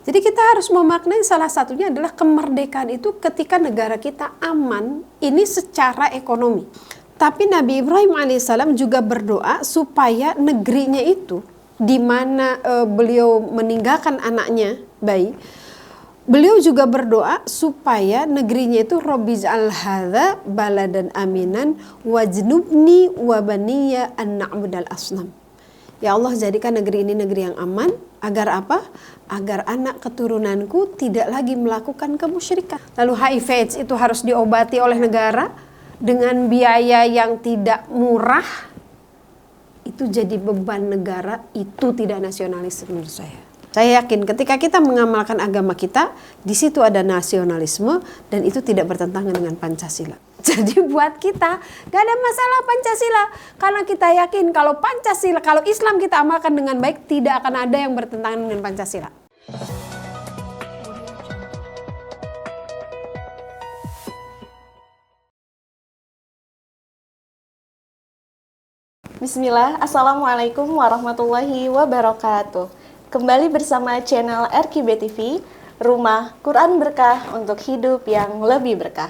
Jadi kita harus memaknai salah satunya adalah kemerdekaan itu ketika negara kita aman, ini secara ekonomi. Tapi Nabi Ibrahim alaihissalam juga berdoa supaya negerinya itu, di mana beliau meninggalkan anaknya bayi, beliau juga berdoa supaya negerinya itu Rabbij'al hadza baladan aminan wajnubni wa baniya an na'budal asnam. Ya Allah, jadikan negeri ini negeri yang aman. Agar apa? Agar anak keturunanku tidak lagi melakukan kemusyrikan. Lalu HIV AIDS itu harus diobati oleh negara dengan biaya yang tidak murah. Itu jadi beban negara, itu tidak nasionalis menurut saya. Saya yakin ketika kita mengamalkan agama kita, di situ ada nasionalisme dan itu tidak bertentangan dengan Pancasila. Jadi buat kita gak ada masalah Pancasila, karena kita yakin kalau Pancasila, kalau Islam kita amalkan dengan baik, tidak akan ada yang bertentangan dengan Pancasila. Bismillah, Assalamualaikum warahmatullahi wabarakatuh. Kembali bersama channel RQB TV, Rumah Quran Berkah untuk hidup yang lebih berkah.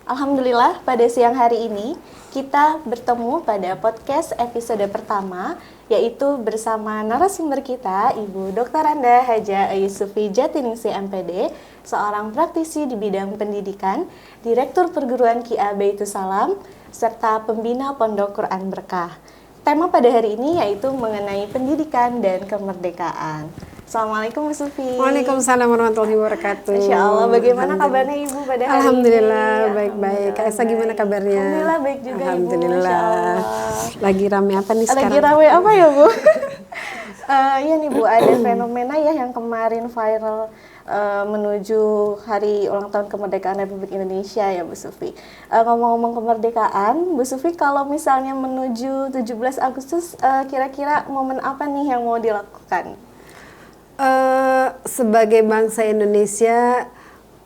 Alhamdulillah, pada siang hari ini kita bertemu pada podcast episode pertama, yaitu bersama narasumber kita, Ibu Dr. Anda Haja Yusufi Jatiningsih MPD, seorang praktisi di bidang pendidikan, Direktur Perguruan Qiyah Baitus Salam, serta pembina Pondok Quran Berkah. Tema pada hari ini yaitu mengenai pendidikan dan kemerdekaan. Assalamualaikum Bu Sufi. Waalaikumsalam warahmatullahi wabarakatuh. Masya Allah, bagaimana kabarnya Ibu pada hari Alhamdulillah, ini? baik-baik. Kak Esa gimana kabarnya? Alhamdulillah baik juga Alhamdulillah. Ibu, Masya Allah. Lagi rame apa nih sekarang? Lagi rame apa ya Bu? Iya nih Bu, ada fenomena ya yang kemarin viral menuju hari ulang tahun kemerdekaan Republik Indonesia ya Bu Sufi. Ngomong-ngomong kemerdekaan, Bu Sufi kalau misalnya menuju 17 Agustus, kira-kira momen apa nih yang mau dilakukan? Sebagai bangsa Indonesia,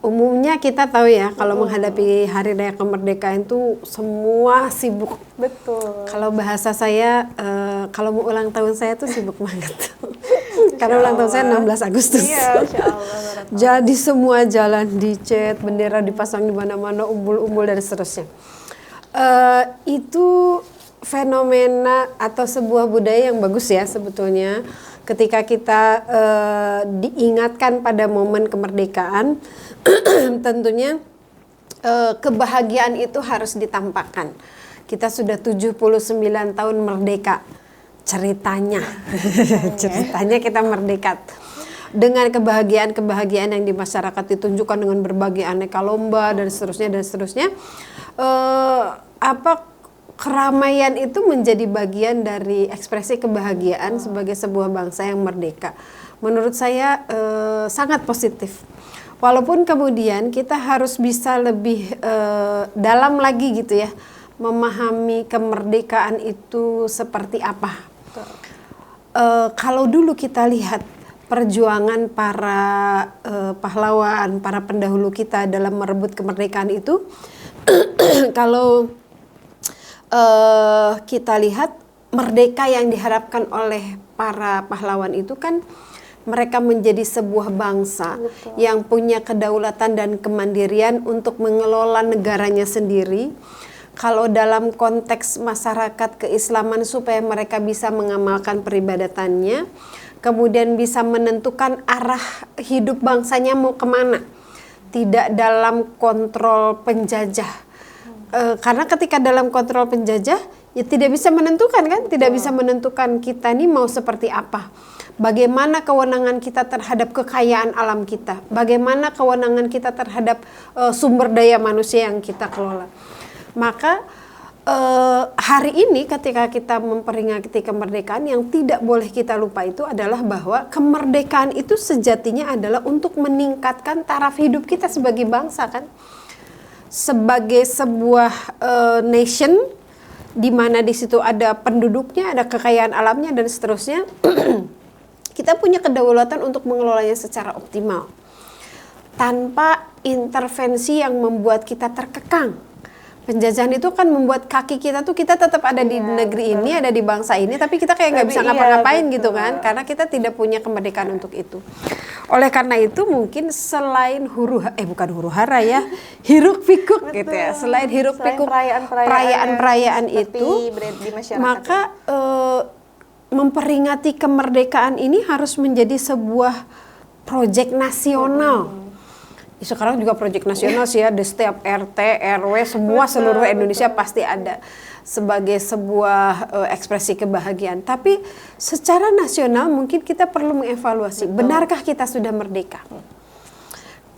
umumnya kita tahu ya kalau menghadapi Hari Raya Kemerdekaan itu semua sibuk. Betul. Kalau bahasa saya, kalau mau ulang tahun saya tuh sibuk banget. Karena ulang tahun saya 16 Agustus. Iya, Masya Allah. Jadi semua jalan dicat, bendera dipasang di mana-mana, umbul-umbul dan seterusnya. Itu fenomena atau sebuah budaya yang bagus ya sebetulnya. Ketika kita diingatkan pada momen kemerdekaan, tentunya kebahagiaan itu harus ditampakkan. Kita sudah 79 tahun merdeka, ceritanya kita merdeka. Dengan kebahagiaan yang di masyarakat ditunjukkan dengan berbagai aneka lomba dan seterusnya. Keramaian itu menjadi bagian dari ekspresi kebahagiaan sebagai sebuah bangsa yang merdeka. Menurut saya sangat positif. Walaupun kemudian kita harus bisa lebih dalam lagi gitu ya, memahami kemerdekaan itu seperti apa. Kalau dulu kita lihat perjuangan para pahlawan, para pendahulu kita dalam merebut kemerdekaan itu, kalau kita lihat merdeka yang diharapkan oleh para pahlawan itu kan mereka menjadi sebuah bangsa. Betul. Yang punya kedaulatan dan kemandirian untuk mengelola negaranya sendiri. Kalau dalam konteks masyarakat keislaman supaya mereka bisa mengamalkan peribadatannya, kemudian bisa menentukan arah hidup bangsanya mau kemana, tidak dalam kontrol penjajah. Karena ketika dalam kontrol penjajah ya tidak bisa menentukan kan, tidak bisa menentukan kita ini mau seperti apa, bagaimana kewenangan kita terhadap kekayaan alam kita, bagaimana kewenangan kita terhadap sumber daya manusia yang kita kelola. Maka hari ini ketika kita memperingati kemerdekaan, yang tidak boleh kita lupa itu adalah bahwa kemerdekaan itu sejatinya adalah untuk meningkatkan taraf hidup kita sebagai bangsa kan. Sebagai sebuah nation di mana di situ ada penduduknya, ada kekayaan alamnya dan seterusnya, kita punya kedaulatan untuk mengelolanya secara optimal tanpa intervensi yang membuat kita terkekang Penjajahan itu kan membuat kaki kita tuh, kita tetap ada di negeri ini, ada di bangsa ini, tapi kita kayak nggak bisa ngapa-ngapain gitu kan, karena kita tidak punya kemerdekaan untuk itu. Oleh karena itu mungkin selain bukan huru hara ya, hiruk pikuk gitu ya, selain hiruk pikuk perayaan-perayaan itu, di masyarakat maka memperingati kemerdekaan ini harus menjadi sebuah proyek nasional. Sekarang juga proyek nasional sih ya, di setiap RT, RW, semua seluruh Indonesia pasti ada sebagai sebuah ekspresi kebahagiaan. Tapi secara nasional mungkin kita perlu mengevaluasi, benarkah kita sudah merdeka?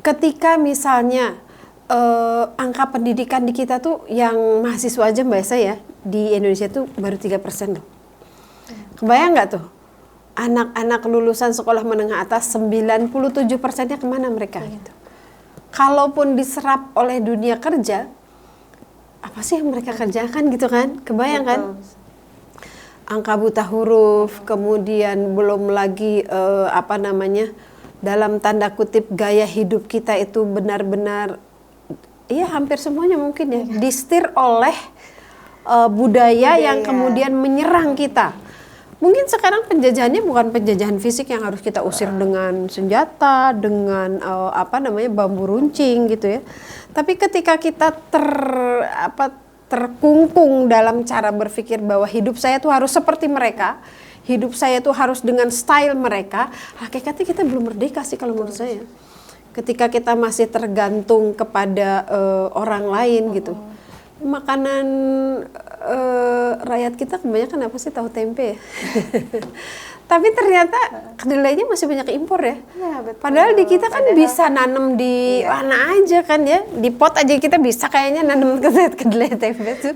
Ketika misalnya angka pendidikan di kita tuh yang mahasiswa aja Mbak Esa ya, di Indonesia tuh baru 3% loh. Kebayang nggak tuh? Anak-anak lulusan sekolah menengah atas 97%-nya kemana mereka gitu? Kalaupun diserap oleh dunia kerja, apa sih yang mereka kerjakan gitu kan? Kebayang kan? Angka buta huruf, kemudian belum lagi dalam tanda kutip gaya hidup kita itu benar-benar, ya hampir semuanya mungkin ya, distir oleh budaya yang kemudian menyerang kita. Mungkin sekarang penjajahannya bukan penjajahan fisik yang harus kita usir dengan senjata, dengan bambu runcing gitu ya. Tapi ketika kita terkungkung dalam cara berpikir bahwa hidup saya tuh harus seperti mereka, hidup saya tuh harus dengan style mereka, hakikatnya kita belum merdeka sih kalau menurut saya. Ketika kita masih tergantung kepada orang lain gitu. Makanan rakyat kita kebanyakan apa sih, tahu tempe ya. Tapi ternyata kedelainya masih banyak impor ya. Betul. Padahal di kita kan bisa nanam di mana aja kan ya, di pot aja kita bisa kayaknya nanam kedelai tempe itu.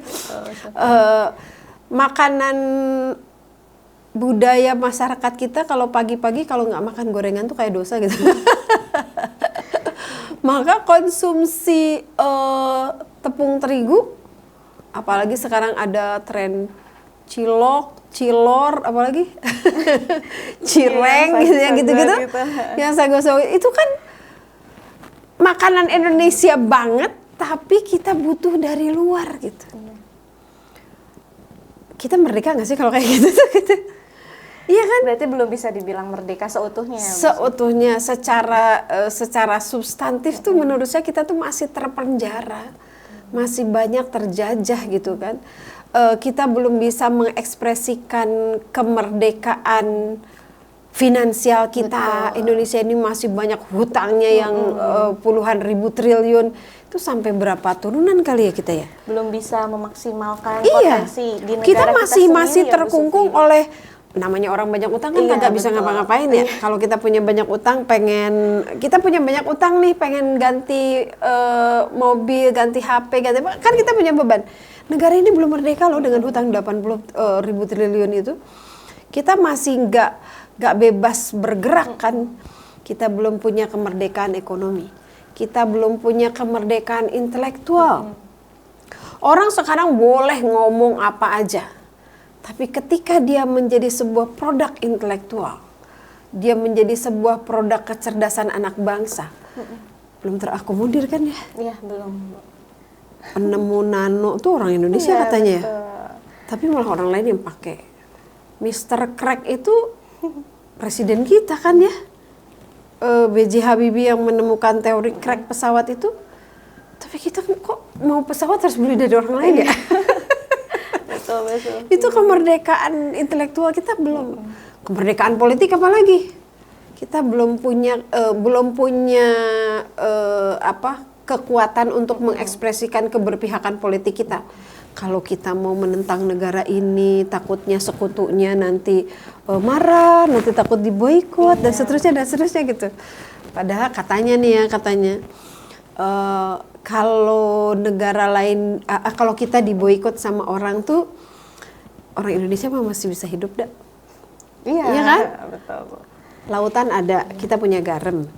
Makanan budaya masyarakat kita kalau pagi-pagi kalau nggak makan gorengan tuh kayak dosa gitu. Maka konsumsi tepung terigu, apalagi sekarang ada tren cilor, apalagi cireng gitu ya, gitu-gitu. Yang sago-sago itu kan makanan Indonesia banget, tapi kita butuh dari luar gitu. Kita merdeka nggak sih kalau kayak gitu? Iya kan? Berarti belum bisa dibilang merdeka seutuhnya. Seutuhnya, secara substantif tuh menurut saya kita tuh masih terpenjara, masih banyak terjajah gitu kan. Kita belum bisa mengekspresikan kemerdekaan finansial kita. Betul. Indonesia ini masih banyak hutangnya yang puluhan ribu triliun. Itu sampai berapa turunan kali ya kita ya? Belum bisa memaksimalkan potensi di negara kita masih sendiri terkungkung oleh, namanya orang banyak utang kan kagak bisa ngapa-ngapain ya. Kalau kita punya banyak utang, pengen ganti mobil, ganti HP, kan kita punya beban. Negara ini belum merdeka loh dengan hutang 80 ribu triliun itu. Kita masih nggak bebas bergerak kan. Kita belum punya kemerdekaan ekonomi. Kita belum punya kemerdekaan intelektual. Orang sekarang boleh ngomong apa aja. Tapi ketika dia menjadi sebuah produk intelektual, dia menjadi sebuah produk kecerdasan anak bangsa, belum terakomodir kan ya? Iya, belum. Penemu nano tuh orang Indonesia katanya ya? Betul. Tapi malah orang lain yang pakai. Mr. Crack itu presiden kita kan ya? B.J. Habibie yang menemukan teori crack pesawat itu. Tapi kita kok mau pesawat harus beli dari orang lain ya? Betul. Itu kemerdekaan intelektual kita belum. Kemerdekaan politik apalagi? Kita belum punya kekuatan untuk mengekspresikan keberpihakan politik kita. Kalau kita mau menentang negara ini, takutnya sekutunya nanti marah, nanti takut diboikot dan seterusnya gitu. Padahal katanya kalau negara lain, kalau kita diboikot sama orang tuh, orang Indonesia masih bisa hidup dah. Iya kan? Betul. Lautan ada, kita punya garam.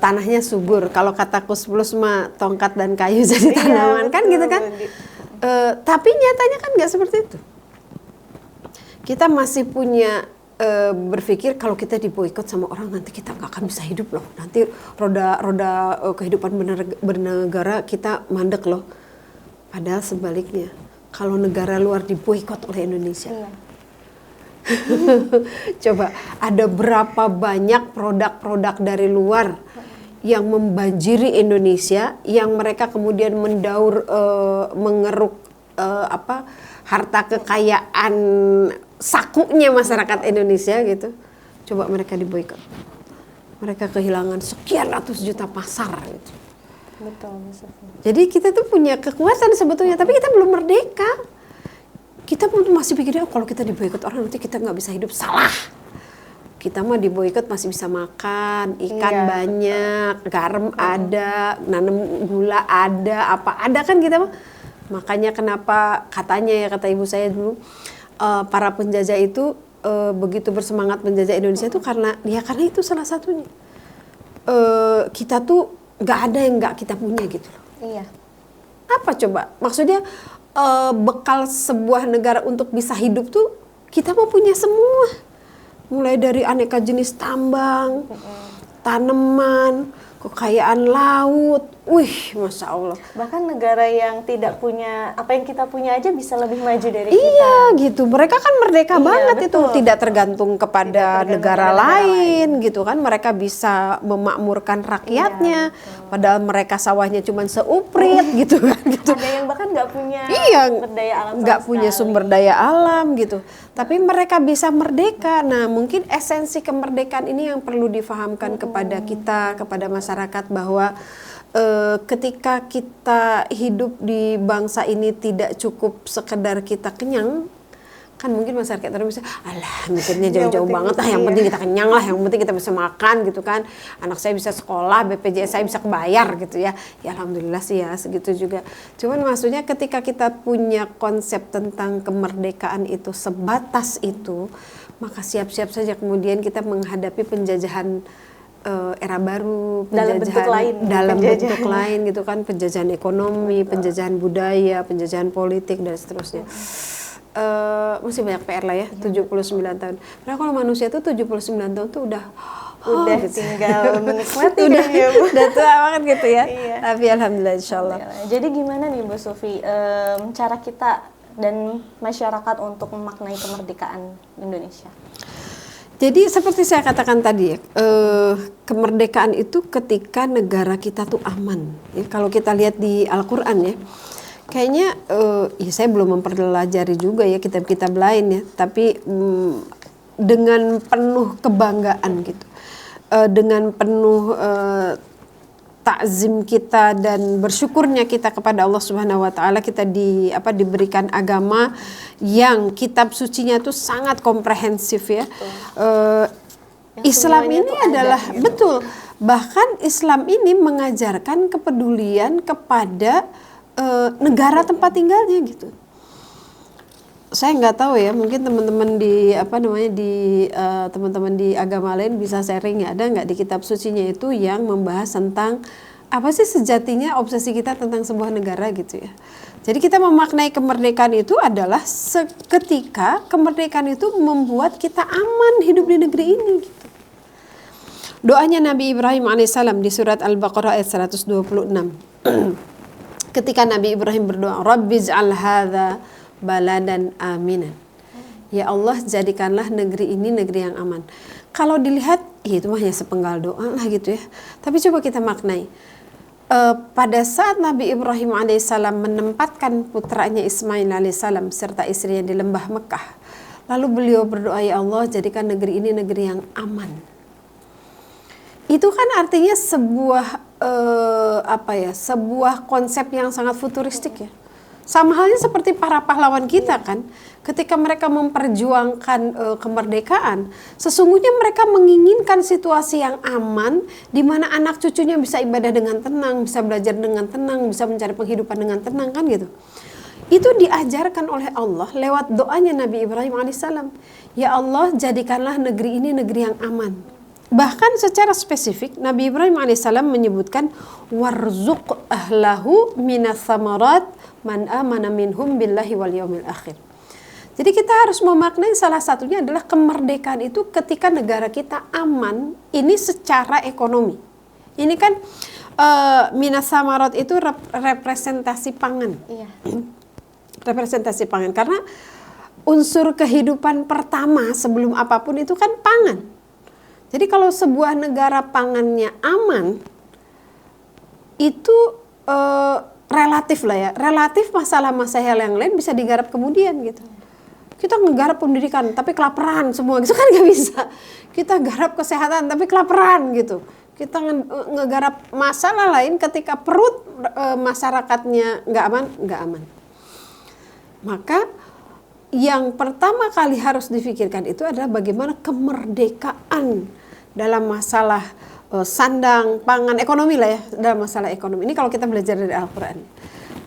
Tanahnya subur. Kalau kata Kus Plus mah tongkat dan kayu jadi tanaman, kan gitu kan? Tapi nyatanya kan nggak seperti itu. Kita masih punya berpikir kalau kita diboikot sama orang nanti kita nggak akan bisa hidup loh. Nanti roda kehidupan bernegara kita mandek loh. Padahal sebaliknya, kalau negara luar diboikot oleh Indonesia. Iya. Coba, ada berapa banyak produk-produk dari luar yang membanjiri Indonesia, yang mereka kemudian mendaur, mengeruk harta kekayaan sakunya masyarakat Indonesia gitu. Coba mereka diboikot. Mereka kehilangan sekian ratus juta pasar gitu. Betul, maksudnya. Jadi kita tuh punya kekuatan sebetulnya, tapi kita belum merdeka. Kita pun masih pikirnya kalau kita diboikot orang nanti kita nggak bisa hidup. Salah. Kita mah diboikot masih bisa makan, ikan Iya. banyak, garam ada, nanam gula ada, apa ada kan kita mah. Makanya kenapa katanya ya, kata ibu saya dulu, para penjajah itu begitu bersemangat menjajah Indonesia itu karena itu salah satunya. Kita tuh nggak ada yang nggak kita punya gitu loh. Iya. Apa coba? Maksudnya bekal sebuah negara untuk bisa hidup tuh kita mau punya semua. Mulai dari aneka jenis tambang, tanaman, kekayaan laut. Wih, Masya Allah. Bahkan negara yang tidak punya apa yang kita punya aja bisa lebih maju dari kita. Iya gitu, mereka kan merdeka Iya, banget betul. itu, tidak tergantung kepada Tidak tergantung negara pada negara lain gitu kan, mereka bisa memakmurkan rakyatnya, padahal mereka sawahnya cuma seuprit gitu kan gitu. Ada yang bahkan nggak punya Iya, sumber daya alam sama nggak punya sekali. sumber daya alam gitu, tapi mereka bisa merdeka. Nah mungkin esensi kemerdekaan ini yang perlu difahamkan kepada kita, kepada masyarakat bahwa ketika kita hidup di bangsa ini tidak cukup sekedar kita kenyang, kan mungkin masyarakat orang bisa, alah mikirnya jauh-jauh banget lah, yang penting kita kenyang lah, yang penting kita bisa makan gitu kan, anak saya bisa sekolah, BPJS saya bisa kebayar gitu ya, ya alhamdulillah sih ya segitu juga. Cuman maksudnya ketika kita punya konsep tentang kemerdekaan itu sebatas itu, maka siap-siap saja kemudian kita menghadapi penjajahan era baru, Dalam bentuk lain, dalam penjajahan. bentuk lain gitu kan, penjajahan ekonomi, penjajahan budaya, penjajahan politik dan seterusnya. Masih banyak PR lah ya, 79 tahun. Padahal kalau manusia tuh 79 tahun tuh udah gitu. Tinggal menikmati udah, kayaknya, Bu. udah tua banget gitu ya. Iya. Tapi alhamdulillah insyaallah. Jadi gimana nih Bu Sufi, cara kita dan masyarakat untuk memaknai kemerdekaan Indonesia? Jadi seperti saya katakan tadi ya, kemerdekaan itu ketika negara kita tuh aman. Ya, kalau kita lihat di Al-Quran ya, kayaknya ya saya belum mempelajari juga ya kitab-kitab lain ya, tapi dengan penuh kebanggaan gitu, dengan penuh takzim kita dan bersyukurnya kita kepada Allah Subhanahu wa taala, kita diberikan agama yang kitab sucinya itu sangat komprehensif ya. Islam semuanya ini tuh ada, adalah gitu. betul. Bahkan Islam ini mengajarkan kepedulian kepada negara tempat tinggalnya gitu. Saya nggak tahu ya, mungkin teman-teman di teman-teman di agama lain bisa sharing ya, ada nggak di kitab sucinya itu yang membahas tentang apa sih sejatinya obsesi kita tentang sebuah negara gitu ya. Jadi kita memaknai kemerdekaan itu adalah ketika kemerdekaan itu membuat kita aman hidup di negeri ini gitu. Doanya Nabi Ibrahim alaihissalam di surat Al-Baqarah ayat 126. Ketika Nabi Ibrahim berdoa, Rabbij'al hadza baladan aminan. Ya Allah, jadikanlah negeri ini negeri yang aman. Kalau dilihat, ya itu mah hanya sepenggal doa lah gitu ya. Tapi coba kita maknai. Pada saat Nabi Ibrahim alaihissalam menempatkan putranya Ismail alaihissalam serta istrinya di lembah Mekah, lalu beliau berdoa, ya Allah, jadikan negeri ini negeri yang aman. Itu kan artinya sebuah konsep yang sangat futuristik ya. Sama halnya seperti para pahlawan kita kan, ketika mereka memperjuangkan kemerdekaan, sesungguhnya mereka menginginkan situasi yang aman, di mana anak cucunya bisa ibadah dengan tenang, bisa belajar dengan tenang, bisa mencari penghidupan dengan tenang kan gitu. Itu diajarkan oleh Allah lewat doanya Nabi Ibrahim alaihissalam. Ya Allah, jadikanlah negeri ini negeri yang aman. Bahkan secara spesifik Nabi Ibrahim alaihissalam menyebutkan warzuq ahlahu minas samarat man amana minhum billahi wal yaumil akhir. Jadi kita harus memaknai salah satunya adalah kemerdekaan itu ketika negara kita aman, ini secara ekonomi. Ini kan Minas samarot itu representasi pangan. Iya. Representasi pangan, karena unsur kehidupan pertama sebelum apapun itu kan pangan. Jadi kalau sebuah negara pangannya aman, itu relatif lah ya, relatif masalah-masalah yang lain bisa digarap kemudian gitu. Kita ngegarap pendidikan tapi kelaparan semua gitu kan nggak bisa. Kita garap kesehatan tapi kelaparan gitu. Kita ngegarap masalah lain ketika perut masyarakatnya nggak aman. Maka yang pertama kali harus difikirkan itu adalah bagaimana kemerdekaan dalam masalah sandang, pangan, ekonomi lah ya, dalam masalah ekonomi. Ini kalau kita belajar dari Al-Quran.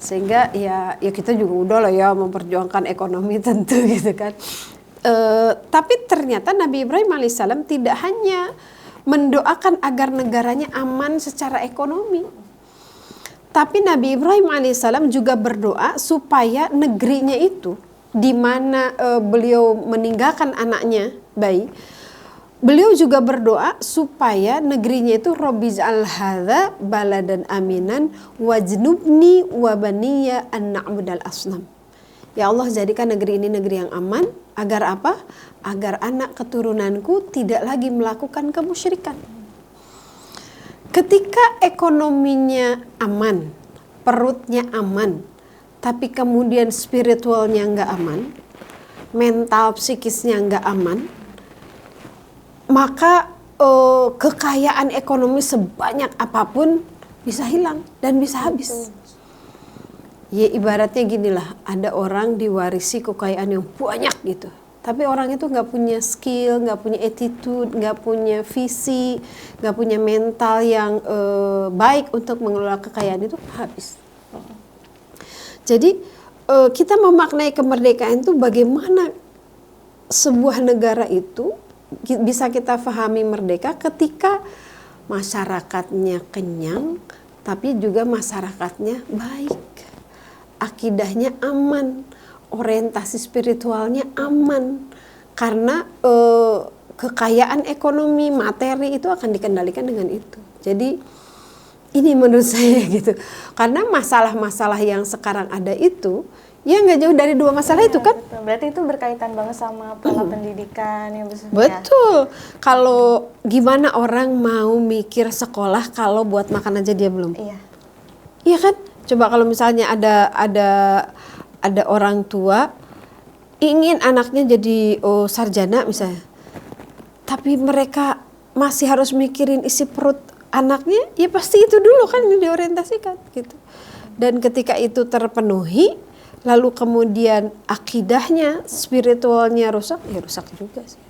Sehingga ya kita juga udah lah ya memperjuangkan ekonomi tentu gitu kan. Tapi ternyata Nabi Ibrahim alaihissalam tidak hanya mendoakan agar negaranya aman secara ekonomi, tapi Nabi Ibrahim alaihissalam juga berdoa supaya negerinya itu di mana beliau meninggalkan anaknya bayi, beliau juga berdoa supaya negerinya itu Robbij'al hadza baladan aminan wajnubni wa baniya an na'budal asnam. Ya Allah, jadikan negeri ini negeri yang aman, agar apa? Agar anak keturunanku tidak lagi melakukan kemusyrikan. Ketika ekonominya aman, perutnya aman, tapi kemudian spiritualnya nggak aman, mental psikisnya nggak aman, maka kekayaan ekonomi sebanyak apapun bisa hilang dan bisa habis. Ya ibaratnya ginilah, ada orang diwarisi kekayaan yang banyak gitu, tapi orang itu nggak punya skill, nggak punya attitude, nggak punya visi, nggak punya mental yang baik untuk mengelola kekayaan itu, habis. Jadi kita memaknai kemerdekaan itu bagaimana sebuah negara itu bisa kita pahami merdeka ketika masyarakatnya kenyang, tapi juga masyarakatnya baik, akidahnya aman, orientasi spiritualnya aman, karena kekayaan ekonomi materi itu akan dikendalikan dengan itu. Jadi ini menurut saya gitu, karena masalah-masalah yang sekarang ada itu ya nggak jauh dari dua masalah itu kan. Betul. Berarti itu berkaitan banget sama pola pendidikan yang betul. Kalau gimana orang mau mikir sekolah kalau buat makan aja dia belum. Iya kan? Coba kalau misalnya ada orang tua ingin anaknya jadi sarjana misalnya, tapi mereka masih harus mikirin isi perut anaknya, ya pasti itu dulu kan yang diorientasikan gitu. Dan ketika itu terpenuhi, lalu kemudian akidahnya, spiritualnya rusak, ya rusak juga sih.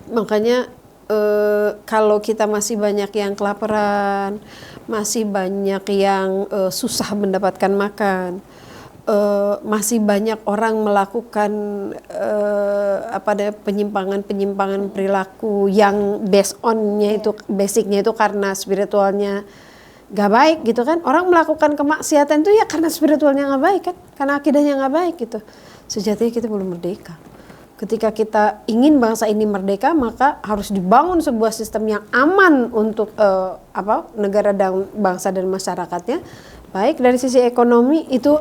Makanya kalau kita masih banyak yang kelaparan, masih banyak yang susah mendapatkan makan, masih banyak orang melakukan penyimpangan perilaku yang basicnya itu karena spiritualnya gak baik gitu kan. Orang melakukan kemaksiatan itu ya karena spiritualnya gak baik kan, karena akidahnya gak baik gitu. Sejatinya kita belum merdeka. Ketika kita ingin bangsa ini merdeka, maka harus dibangun sebuah sistem yang aman untuk negara dan bangsa dan masyarakatnya. Baik dari sisi ekonomi itu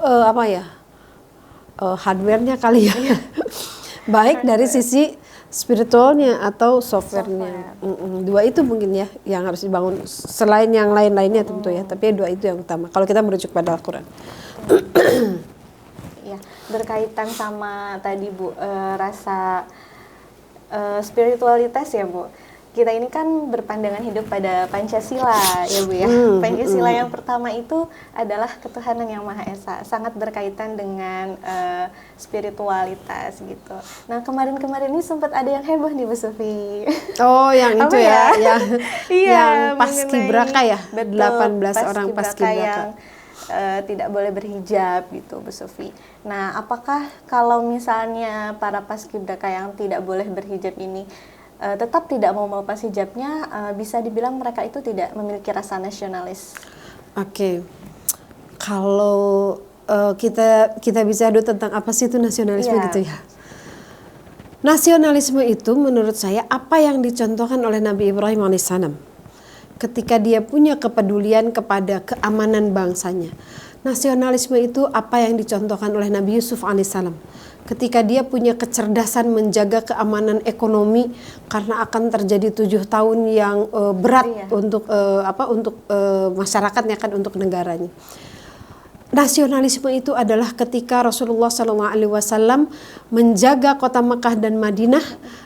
hardware-nya kali ya. Baik dari sisi spiritualnya atau software-nya. Dua itu mungkin ya yang harus dibangun, selain yang lain-lainnya tentu ya, tapi dua itu yang utama kalau kita merujuk pada Al-Quran. Ya, berkaitan sama tadi Bu, rasa spiritualitas ya Bu. Kita ini kan berpandangan hidup pada Pancasila ya Bu ya. Pancasila yang pertama itu adalah ketuhanan yang Maha Esa, sangat berkaitan dengan spiritualitas gitu. Nah kemarin-kemarin ini sempat ada yang heboh nih Bu Sufi. Oh yang itu ya, yang paskibraka ya, 18 orang paskibraka yang tidak boleh berhijab gitu Bu Sufi. Nah apakah kalau misalnya para paskibraka yang tidak boleh berhijab ini tetap tidak mau melepas hijabnya, bisa dibilang mereka itu tidak memiliki rasa nasionalis. Oke. Kalau kita bicara dulu tentang apa sih itu nasionalisme gitu ya. Nasionalisme itu menurut saya apa yang dicontohkan oleh Nabi Ibrahim alaihissalam. ketika dia punya kepedulian kepada keamanan bangsanya. Nasionalisme itu apa yang dicontohkan oleh Nabi Yusuf alaihissalam. Ketika dia punya kecerdasan menjaga keamanan ekonomi karena akan terjadi 7 tahun yang berat untuk masyarakatnya kan, untuk negaranya. Nasionalisme itu adalah ketika Rasulullah SAW menjaga kota Mekah dan Madinah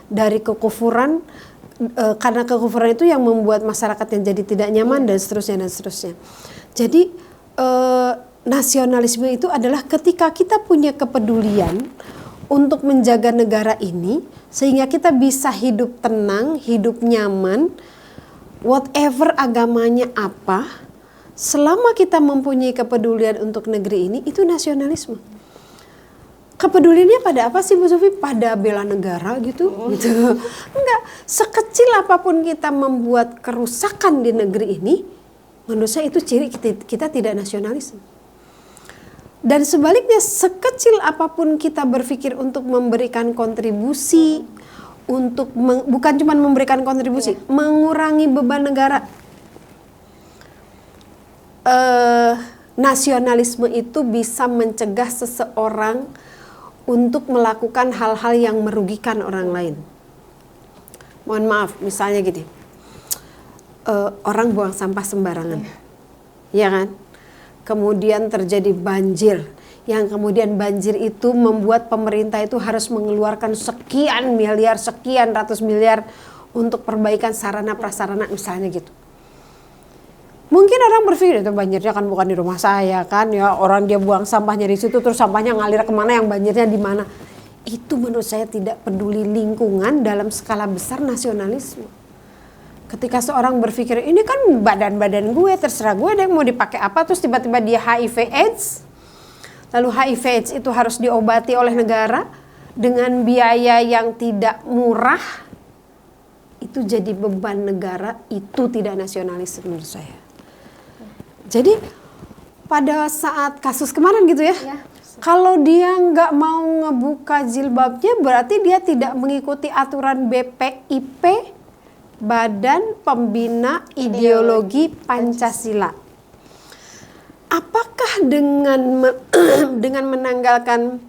dari kekufuran, karena kekufuran itu yang membuat masyarakatnya jadi tidak nyaman dan seterusnya dan seterusnya. Jadi nasionalisme itu adalah ketika kita punya kepedulian untuk menjaga negara ini sehingga kita bisa hidup tenang, hidup nyaman, whatever agamanya apa, selama kita mempunyai kepedulian untuk negeri ini, itu nasionalisme. Kepeduliannya pada apa sih Bu Sufi? Pada bela negara gitu. Enggak, sekecil apapun kita membuat kerusakan di negeri ini, menurut saya itu ciri kita tidak nasionalisme. Dan sebaliknya, sekecil apapun kita berpikir untuk memberikan kontribusi, untuk bukan cuma memberikan kontribusi, mengurangi beban negara. Nasionalisme itu bisa mencegah seseorang untuk melakukan hal-hal yang merugikan orang lain. Mohon maaf, misalnya gini, orang buang sampah sembarangan, ya kan? Kemudian terjadi banjir, yang kemudian banjir itu membuat pemerintah itu harus mengeluarkan sekian miliar, sekian ratus miliar untuk perbaikan sarana prasarana misalnya gitu. Mungkin orang berpikir itu banjirnya kan bukan di rumah saya kan, ya orang dia buang sampahnya di situ terus sampahnya ngalir kemana, yang banjirnya di mana. Itu menurut saya tidak peduli lingkungan dalam skala besar nasionalisme. Ketika seorang berpikir ini kan badan-badan gue, terserah gue deh mau dipakai apa, terus tiba-tiba dia HIV AIDS, lalu HIV AIDS itu harus diobati oleh negara dengan biaya yang tidak murah, itu jadi beban negara, itu tidak nasionalis menurut saya. Jadi pada saat kasus kemarin gitu ya, kalau dia nggak mau ngebuka jilbabnya berarti dia tidak mengikuti aturan BPIP, Badan Pembina Ideologi Pancasila. Apakah dengan menanggalkan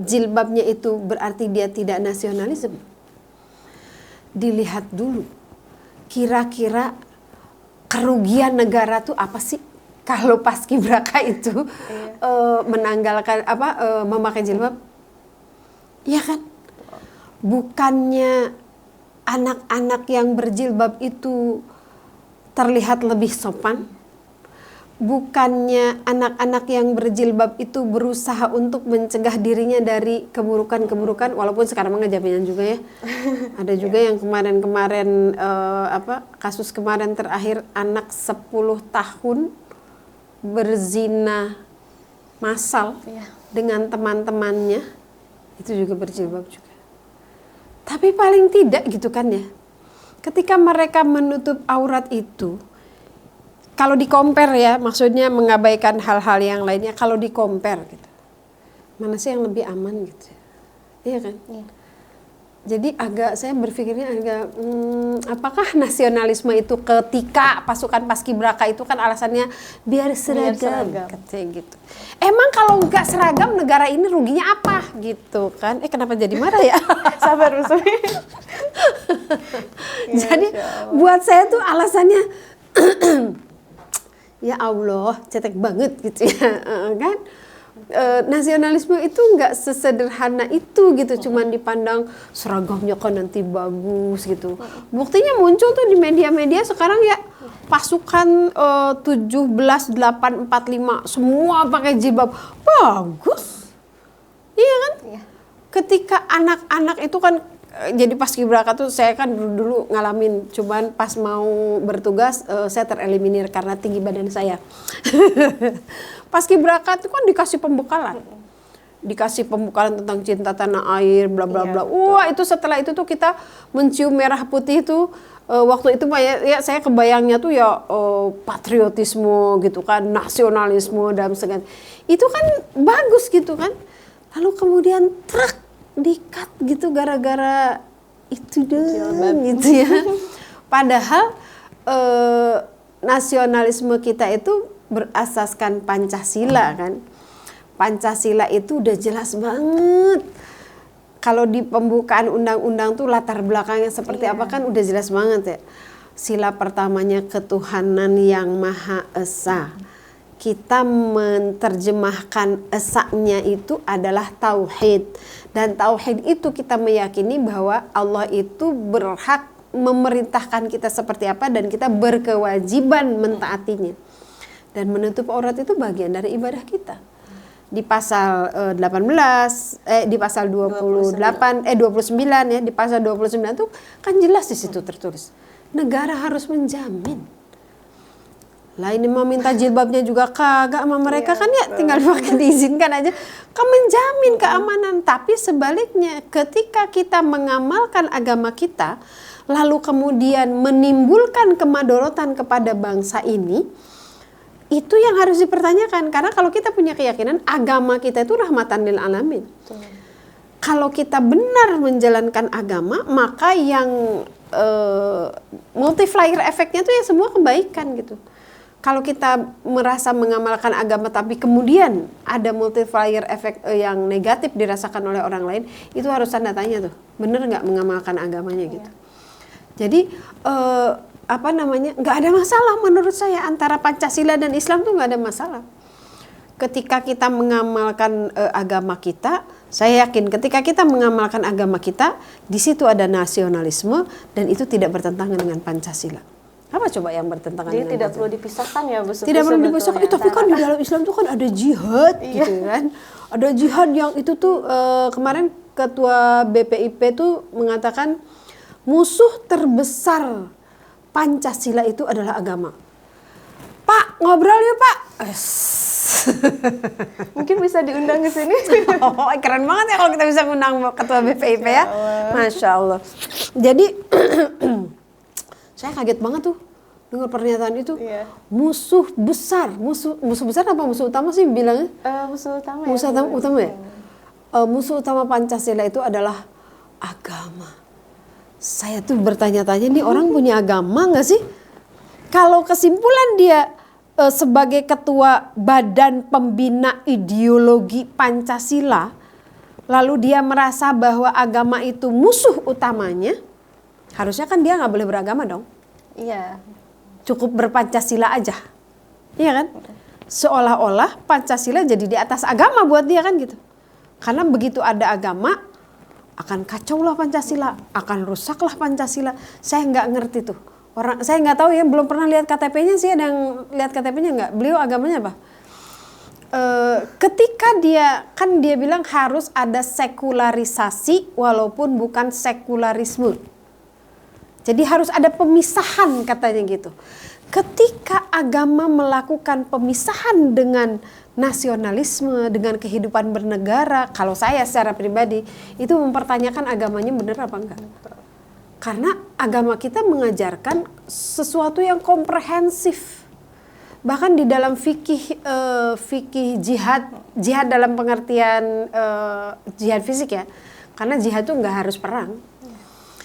jilbabnya itu berarti dia tidak nasionalisme? Dilihat dulu, kira-kira kerugian negara tuh apa sih kalau paskibraka itu menanggalkan memakai jilbab? Ya kan? Bukannya anak-anak yang berjilbab itu terlihat lebih sopan? Bukannya anak-anak yang berjilbab itu berusaha untuk mencegah dirinya dari keburukan-keburukan, walaupun sekarang nggak jaminan juga ya. Ada juga yang kemarin-kemarin kasus kemarin terakhir anak 10 tahun berzina massal dengan teman-temannya, itu juga berjilbab juga. Tapi paling tidak gitu kan ya, ketika mereka menutup aurat itu, kalau di-compare ya, maksudnya mengabaikan hal-hal yang lainnya, kalau di-compare gitu, mana sih yang lebih aman gitu, iya kan? Iya. Jadi saya berpikirnya agak, apakah nasionalisme itu ketika pasukan paskibraka itu kan alasannya biar seragam. Katanya gitu. Emang kalau nggak seragam negara ini ruginya apa gitu kan? Kenapa jadi marah ya? Sabar Usul. Jadi buat saya tuh alasannya ya Allah, cetek banget gitu ya, kan? Nasionalisme itu nggak sesederhana itu gitu, cuman dipandang seragamnya kan nanti bagus gitu. Buktinya muncul tuh di media-media sekarang ya, pasukan 17845 semua pakai jilbab, bagus, iya kan? Iya. Ketika anak-anak itu kan jadi paskibraka tuh saya kan dulu ngalamin, cuman pas mau bertugas saya tereliminir karena tinggi badan saya. Paskibraka itu kan dikasih pembekalan tentang cinta tanah air, bla bla bla. Wah, itu setelah itu tuh kita mencium merah putih itu waktu itu ya saya kebayangnya tuh ya patriotisme gitu kan, nasionalisme dalam segala. Itu kan bagus gitu kan. Lalu kemudian truk di-cut gitu gara-gara itu dong gitu ya. Padahal nasionalisme kita itu berasaskan Pancasila kan. Pancasila itu udah jelas banget. Kalau di pembukaan undang-undang tuh latar belakangnya seperti apa kan udah jelas banget ya. Sila pertamanya ketuhanan yang Maha Esa. Kita menerjemahkan esanya itu adalah tauhid. Dan tauhid itu kita meyakini bahwa Allah itu berhak memerintahkan kita seperti apa dan kita berkewajiban mentaatinya. Dan menutup aurat itu bagian dari ibadah kita. Di pasal 29 ya, di pasal 29 itu kan jelas di situ tertulis. Negara harus menjamin. Lah ini mau minta jilbabnya juga kagak sama mereka kan ya, tinggal pakai diizinkan aja. Kan menjamin keamanan. Tapi sebaliknya ketika kita mengamalkan agama kita lalu kemudian menimbulkan kemadorotan kepada bangsa ini, itu yang harus dipertanyakan. Karena kalau kita punya keyakinan agama kita itu rahmatan lil alamin. Kalau kita benar menjalankan agama, maka yang multiplier efeknya itu ya semua kebaikan gitu. Kalau kita merasa mengamalkan agama tapi kemudian ada multiplier efek yang negatif dirasakan oleh orang lain, itu harus tanda tanya tuh, bener nggak mengamalkan agamanya gitu. Jadi nggak ada masalah menurut saya antara Pancasila dan Islam tuh nggak ada masalah. Ketika kita mengamalkan agama kita, saya yakin ketika kita mengamalkan agama kita, di situ ada nasionalisme dan itu tidak bertentangan dengan Pancasila. Apa coba yang bertentangan Jadi dengan tidak Pancasila? perlu dipisahkan ya Bu Suti. Tidak perlu dipisahkan. Tapi kan di dalam Islam tuh kan ada jihad gitu kan. Ada jihad yang itu tuh kemarin ketua BPIP tuh mengatakan musuh terbesar Pancasila itu adalah agama. Pak, ngobrol yuk Pak. Mungkin bisa diundang ke sini. Oh, keren banget ya kalau kita bisa ngundang ketua BPIP ya. Masya Allah. Jadi saya kaget banget tuh dengar pernyataan itu. Musuh besar, musuh besar apa musuh utama sih bilangnya? Musuh utama. Musuh utama ya. Musuh utama Pancasila itu adalah agama. Saya tuh bertanya-tanya, nih orang punya agama nggak sih? Kalau kesimpulan dia sebagai ketua Badan Pembina Ideologi Pancasila, lalu dia merasa bahwa agama itu musuh utamanya, harusnya kan dia nggak boleh beragama dong. Iya. Cukup berpancasila aja, iya kan? Seolah-olah Pancasila jadi di atas agama buat dia kan gitu. Karena begitu ada agama, akan kacaulah Pancasila, akan rusaklah Pancasila. Saya nggak ngerti tuh. Saya nggak tahu ya, belum pernah lihat KTP-nya sih. Ada yang lihat KTP-nya nggak? Beliau agamanya apa? Ketika dia bilang harus ada sekularisasi walaupun bukan sekularisme. Jadi harus ada pemisahan katanya gitu. Ketika agama melakukan pemisahan dengan nasionalisme, dengan kehidupan bernegara, kalau saya secara pribadi itu mempertanyakan agamanya benar apa enggak. Karena agama kita mengajarkan sesuatu yang komprehensif. Bahkan di dalam fikih jihad dalam pengertian jihad fisik ya. Karena jihad itu enggak harus perang.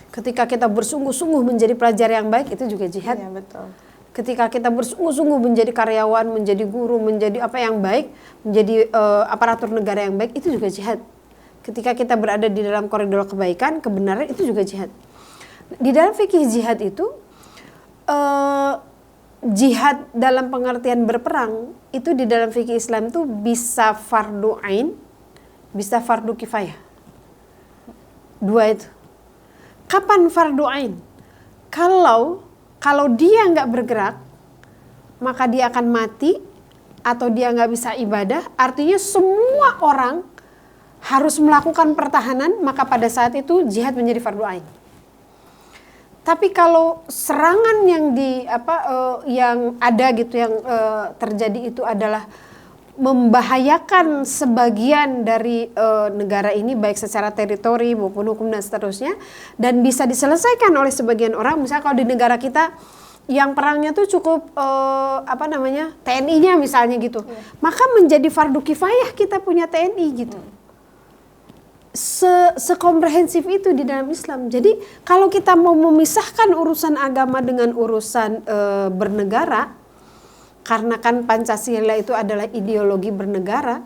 Ketika kita bersungguh-sungguh menjadi pelajar yang baik, itu juga jihad. Iya, betul. Ketika kita bersungguh-sungguh menjadi karyawan, menjadi guru, menjadi apa yang baik, menjadi aparatur negara yang baik, itu juga jihad. Ketika kita berada di dalam koridor kebaikan, kebenaran, itu juga jihad. Di dalam fikih jihad itu, jihad dalam pengertian berperang, itu di dalam fikih Islam itu bisa fardu ain, bisa fardu kifayah. Dua itu. Kapan fardu ain? Kalau dia nggak bergerak, maka dia akan mati atau dia nggak bisa ibadah. Artinya semua orang harus melakukan pertahanan, maka pada saat itu jihad menjadi fardu ain. Tapi kalau serangan yang terjadi itu adalah membahayakan sebagian dari negara ini baik secara teritori maupun hukum dan seterusnya, dan bisa diselesaikan oleh sebagian orang. Misalnya kalau di negara kita yang perangnya tuh cukup TNI-nya misalnya gitu, maka menjadi fardu kifayah kita punya TNI gitu. sekomprehensif itu di dalam Islam. Jadi kalau kita mau memisahkan urusan agama dengan urusan bernegara, karena kan Pancasila itu adalah ideologi bernegara,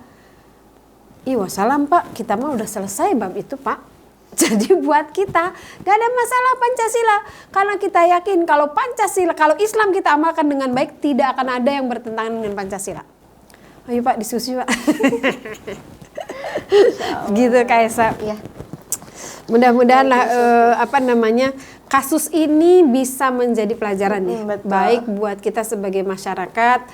iya wassalam Pak, kita mah udah selesai bab itu Pak. Jadi buat kita gak ada masalah Pancasila, karena kita yakin kalau Pancasila, kalau Islam kita amalkan dengan baik, tidak akan ada yang bertentangan dengan Pancasila. Ayo Pak, diskusi Pak. Gitu Kaisa. Iya. Mudah-mudahan lah kasus ini bisa menjadi pelajaran ya, baik buat kita sebagai masyarakat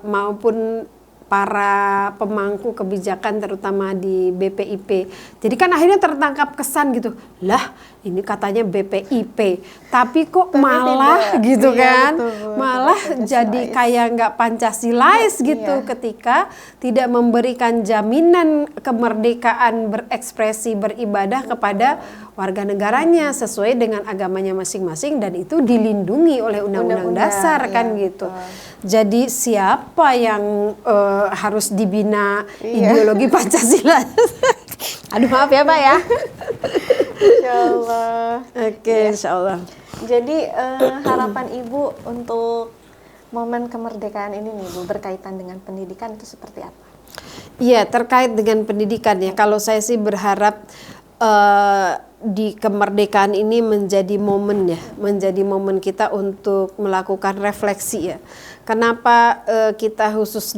maupun para pemangku kebijakan terutama di BPIP. Jadi kan akhirnya tertangkap kesan gitu, lah ini katanya BPIP, tapi kok malah tidak, gitu kan, betul, malah jadi kayak nggak Pancasilais gitu, ketika tidak memberikan jaminan kemerdekaan berekspresi beribadah kepada warga negaranya sesuai dengan agamanya masing-masing, dan itu dilindungi oleh Undang-Undang Dasar kan gitu. Jadi siapa yang harus dibina ideologi Pancasila? Aduh maaf ya Pak ya. Insya Allah. Oke, insya Allah. Jadi harapan Ibu untuk momen kemerdekaan ini nih Bu, berkaitan dengan pendidikan itu seperti apa? Iya, terkait dengan pendidikan ya. Kalau saya sih berharap di kemerdekaan ini menjadi momen ya, menjadi momen kita untuk melakukan refleksi ya. Kenapa kita khusus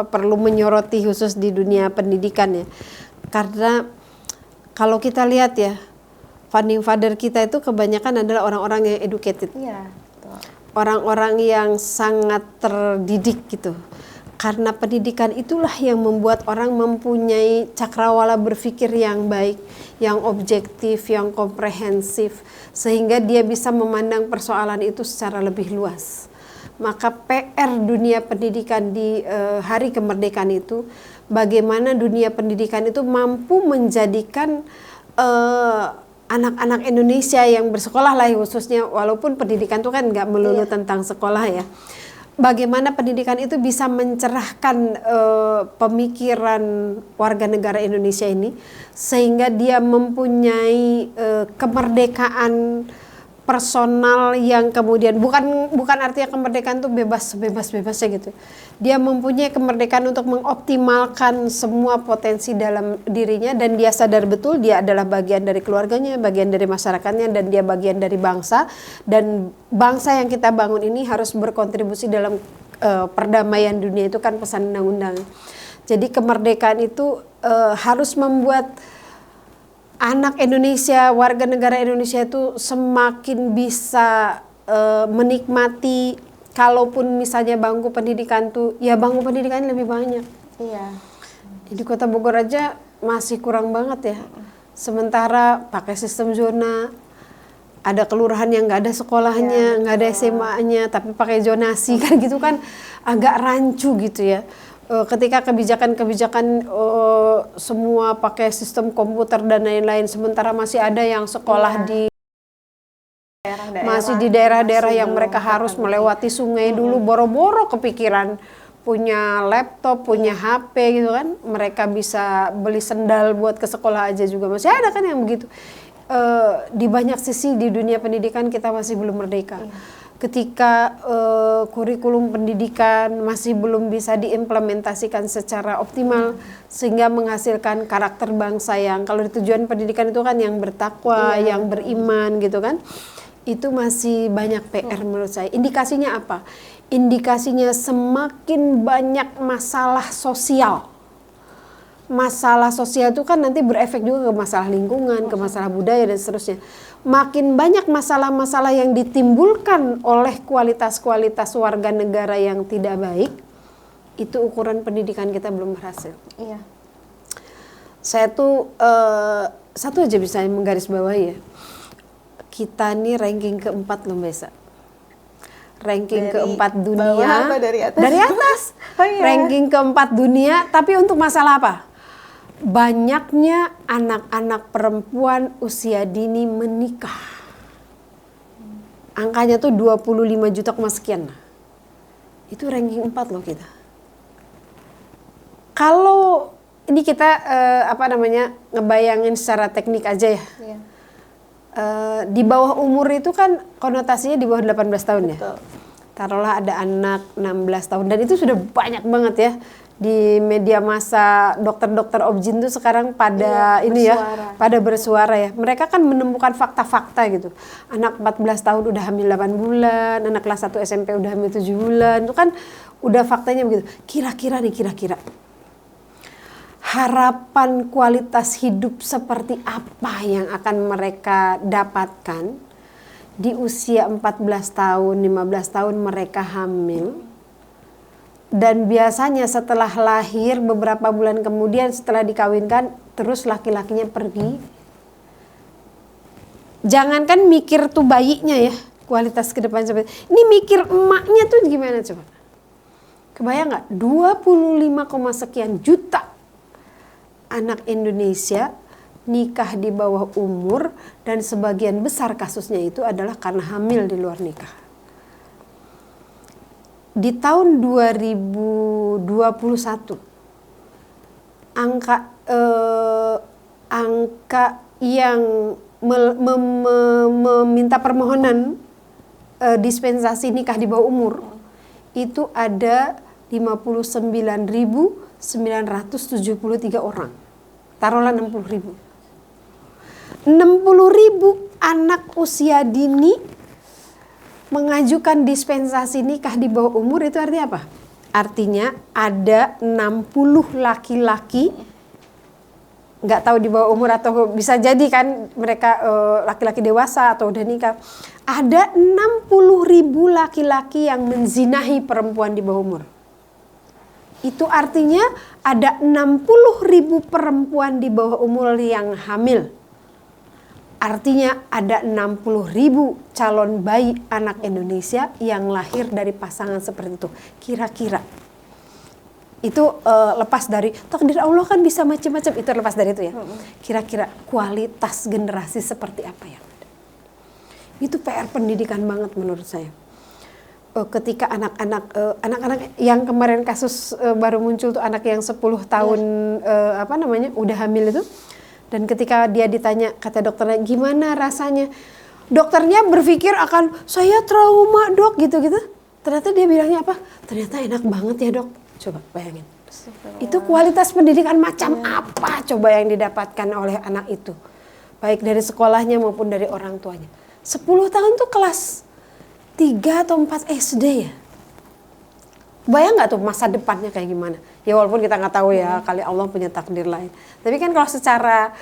perlu menyoroti khusus di dunia pendidikan ya? Karena kalau kita lihat ya, founding father kita itu kebanyakan adalah orang-orang yang educated. Iya. Orang-orang yang sangat terdidik gitu. Karena pendidikan itulah yang membuat orang mempunyai cakrawala berpikir yang baik, yang objektif, yang komprehensif, sehingga dia bisa memandang persoalan itu secara lebih luas. Maka PR dunia pendidikan di hari kemerdekaan itu, bagaimana dunia pendidikan itu mampu menjadikan anak-anak Indonesia yang bersekolah lah khususnya, walaupun pendidikan itu kan nggak melulu tentang sekolah ya. Bagaimana pendidikan itu bisa mencerahkan pemikiran warga negara Indonesia ini, sehingga dia mempunyai kemerdekaan personal yang kemudian bukan artinya kemerdekaan itu bebasnya gitu. Dia mempunyai kemerdekaan untuk mengoptimalkan semua potensi dalam dirinya, dan dia sadar betul dia adalah bagian dari keluarganya, bagian dari masyarakatnya, dan dia bagian dari bangsa, dan bangsa yang kita bangun ini harus berkontribusi dalam perdamaian dunia, itu kan pesan undang-undang. Jadi kemerdekaan itu harus membuat anak Indonesia, warga negara Indonesia itu semakin bisa menikmati, kalaupun misalnya bangku pendidikan tuh, ya bangku pendidikan lebih banyak. Iya. Di Kota Bogor aja masih kurang banget ya. Sementara pakai sistem zona, ada kelurahan yang nggak ada sekolahnya, nggak ada SMA-nya, tapi pakai zonasi kan gitu kan, agak rancu gitu ya. Ketika kebijakan-kebijakan semua pakai sistem komputer dan lain-lain, sementara masih ada yang sekolah di masih di daerah-daerah yang mereka harus melewati sungai dulu, boro-boro kepikiran punya laptop, punya HP gitu kan, mereka bisa beli sendal buat ke sekolah aja juga masih ada kan yang begitu. Di banyak sisi di dunia pendidikan kita masih belum merdeka. Ketika kurikulum pendidikan masih belum bisa diimplementasikan secara optimal, sehingga menghasilkan karakter bangsa yang, kalau tujuan pendidikan itu kan yang bertakwa, yang beriman gitu kan, itu masih banyak PR menurut saya. Indikasinya apa? Indikasinya semakin banyak masalah sosial. Masalah sosial itu kan nanti berefek juga ke masalah lingkungan, ke masalah budaya dan seterusnya. Makin banyak masalah-masalah yang ditimbulkan oleh kualitas-kualitas warga negara yang tidak baik, itu ukuran pendidikan kita belum berhasil. Iya. Saya tuh satu aja bisa menggarisbawahi ya. Kita nih ranking keempat loh Mbak. Ranking keempat dunia. Bawah apa dari atas? Dari atas. Oh, iya. Ranking keempat dunia, tapi untuk masalah apa? Banyaknya anak-anak perempuan usia dini menikah. Angkanya tuh 25 juta sekian. Itu ranking 4 loh kita. Kalau ini kita ngebayangin secara teknik aja ya. Iya. Di bawah umur itu kan konotasinya di bawah 18 tahun ya. Betul. Taruhlah ada anak 16 tahun dan itu sudah banyak banget ya di media massa. Dokter-dokter obgyn tuh sekarang pada pada bersuara ya. Mereka kan menemukan fakta-fakta gitu. Anak 14 tahun udah hamil 8 bulan, anak kelas 1 SMP udah hamil 7 bulan. Itu kan udah faktanya begitu. Kira-kira harapan kualitas hidup seperti apa yang akan mereka dapatkan di usia 14 tahun, 15 tahun mereka hamil. Dan biasanya setelah lahir beberapa bulan kemudian setelah dikawinkan terus laki-lakinya pergi. Jangankan mikir tuh bayinya ya, kualitas ke depan seperti ini, mikir emaknya tuh gimana coba? Kebayang nggak? 25, sekian juta anak Indonesia nikah di bawah umur dan sebagian besar kasusnya itu adalah karena hamil di luar nikah. Di tahun 2021 angka yang meminta permohonan dispensasi nikah di bawah umur itu ada 59.973 orang. Taruhlah 60.000. 60.000 anak usia dini mengajukan dispensasi nikah di bawah umur, itu artinya apa? Artinya ada 60 laki-laki, nggak tahu di bawah umur atau bisa jadi kan mereka laki-laki dewasa atau udah nikah. Ada 60.000 laki-laki yang menzinahi perempuan di bawah umur. Itu artinya ada 60.000 perempuan di bawah umur yang hamil. Artinya ada 60.000 calon bayi anak Indonesia yang lahir dari pasangan seperti itu. Kira-kira itu lepas dari takdir Allah kan bisa macam-macam, itu lepas dari itu ya. Kira-kira kualitas generasi seperti apa yang ada? Itu PR pendidikan banget menurut saya. Ketika anak-anak yang kemarin kasus baru muncul tuh, anak yang 10 tahun udah hamil itu, dan ketika dia ditanya kata dokternya gimana rasanya, dokternya berpikir akan saya trauma dok gitu-gitu, ternyata dia bilangnya apa? Ternyata enak banget ya dok. Coba bayangin, itu kualitas pendidikan macam apa coba yang didapatkan oleh anak itu, baik dari sekolahnya maupun dari orang tuanya. 10 tahun tuh kelas 3 atau 4 SD ya. Bayang nggak tuh masa depannya kayak gimana? Ya walaupun kita nggak tahu ya, kali Allah punya takdir lain. Tapi kan kalau secara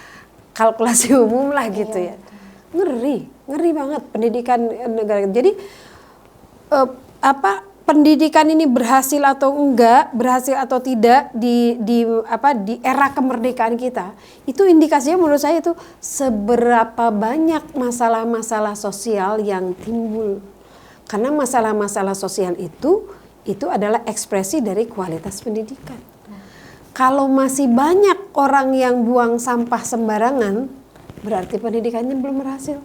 kalkulasi umum lah gitu ya. Ngeri banget pendidikan negara. Jadi pendidikan ini berhasil atau enggak, berhasil atau tidak di era kemerdekaan kita, itu indikasinya menurut saya itu seberapa banyak masalah-masalah sosial yang timbul. Karena masalah-masalah sosial itu adalah ekspresi dari kualitas pendidikan. Kalau masih banyak orang yang buang sampah sembarangan, berarti pendidikannya belum berhasil.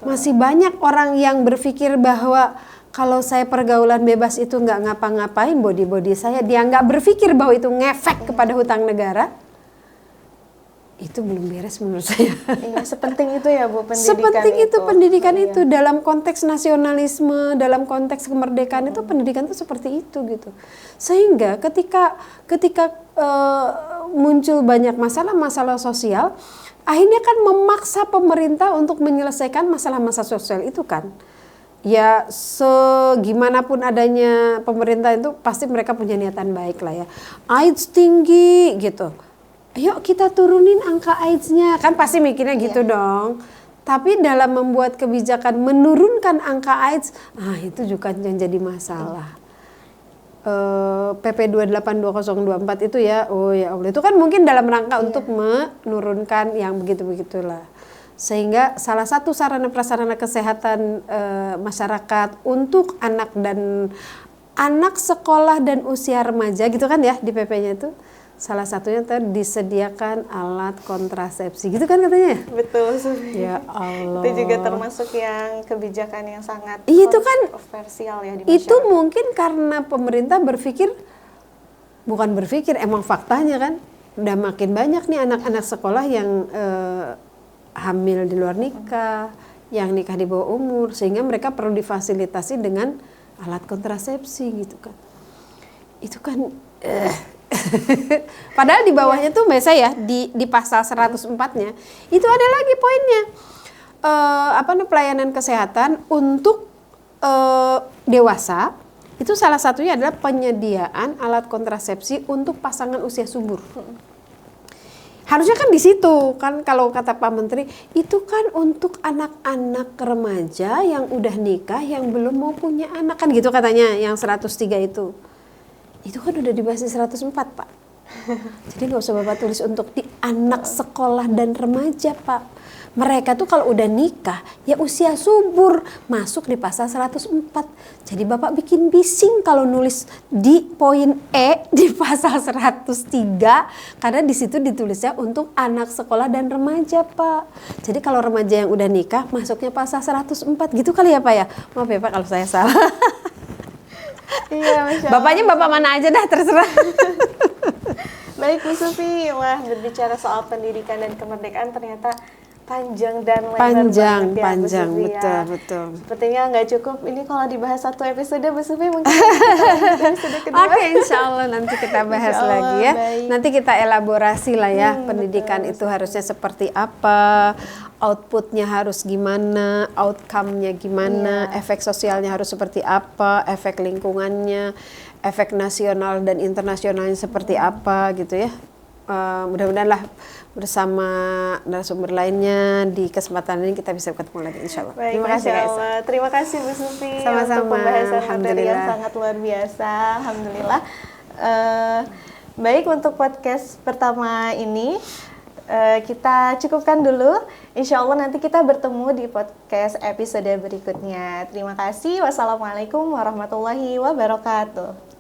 Masih banyak orang yang berpikir bahwa kalau saya pergaulan bebas itu nggak ngapa-ngapain body saya, dia nggak berpikir bahwa itu ngefek kepada hutang negara, itu belum beres menurut saya. Iya, sepenting itu ya Bu pendidikan. Sepenting itu pendidikan itu dalam konteks nasionalisme, dalam konteks kemerdekaan itu pendidikan itu seperti itu gitu. Sehingga ketika muncul banyak masalah-masalah sosial, akhirnya kan memaksa pemerintah untuk menyelesaikan masalah-masalah sosial itu kan. Ya segimanapun adanya pemerintah itu pasti mereka punya niatan baik lah ya. AIDS tinggi gitu. Ayo kita turunin angka AIDS-nya, kan pasti mikirnya gitu dong. Tapi dalam membuat kebijakan menurunkan angka AIDS, itu juga yang jadi masalah. PP 282024 itu ya, oh ya Allah, itu kan mungkin dalam rangka untuk menurunkan yang begitu-begitulah. Sehingga salah satu sarana prasarana kesehatan masyarakat untuk anak sekolah dan usia remaja gitu kan ya, di PP-nya itu salah satunya disediakan alat kontrasepsi gitu kan katanya. Betul. Ya Allah. Itu juga termasuk yang kebijakan yang sangat kontroversial ya di masyarakat. Itu mungkin karena pemerintah emang faktanya kan, udah makin banyak nih anak-anak sekolah yang hamil di luar nikah, yang nikah di bawah umur, sehingga mereka perlu difasilitasi dengan alat kontrasepsi gitu kan. Itu kan padahal di bawahnya tuh biasa ya di pasal 104-nya itu ada lagi poinnya. Pelayanan kesehatan untuk dewasa. Itu salah satunya adalah penyediaan alat kontrasepsi untuk pasangan usia subur. Harusnya kan di situ kan, kalau kata Pak Menteri itu kan untuk anak-anak remaja yang udah nikah yang belum mau punya anak kan gitu katanya, yang 103 itu. Itu kan udah dibahas di 104 Pak. Jadi nggak usah Bapak tulis untuk di anak sekolah dan remaja Pak. Mereka tuh kalau udah nikah ya usia subur, masuk di pasal 104. Jadi Bapak bikin bising kalau nulis di poin E di pasal 103 karena di situ ditulisnya untuk anak sekolah dan remaja Pak. Jadi kalau remaja yang udah nikah masuknya pasal 104 gitu kali ya Pak ya. Maaf ya Pak kalau saya salah. Iya, Masya Allah. Bapaknya bapak mana aja dah terserah. Baik Bu Sufi, wah berbicara soal pendidikan dan kemerdekaan ternyata panjang dan lebar Panjang, Bu Sufi, betul. Sepertinya nggak cukup ini kalau dibahas satu episode Bu Sufi, mungkin kita episode kedua. Oke, insya Allah nanti kita bahas Insya Allah, lagi ya. baik. Nanti kita elaborasi lah ya, pendidikan betul, itu harusnya seperti apa, outputnya harus gimana, outcome-nya gimana, efek sosialnya harus seperti apa, efek lingkungannya, efek nasional dan internasionalnya seperti apa gitu ya. Mudah-mudahan lah bersama narasumber lainnya di kesempatan ini kita bisa ketemu lagi insya Allah. Baik, Terima kasih Masya Kak Isa. Allah. Terima kasih Bu Sufi Sama-sama. untuk pembahasan materi yang Alhamdulillah. sangat luar biasa. Alhamdulillah. Baik, untuk podcast pertama ini kita cukupkan dulu. Insya Allah nanti kita bertemu di podcast episode berikutnya. Terima kasih. Wassalamualaikum warahmatullahi wabarakatuh.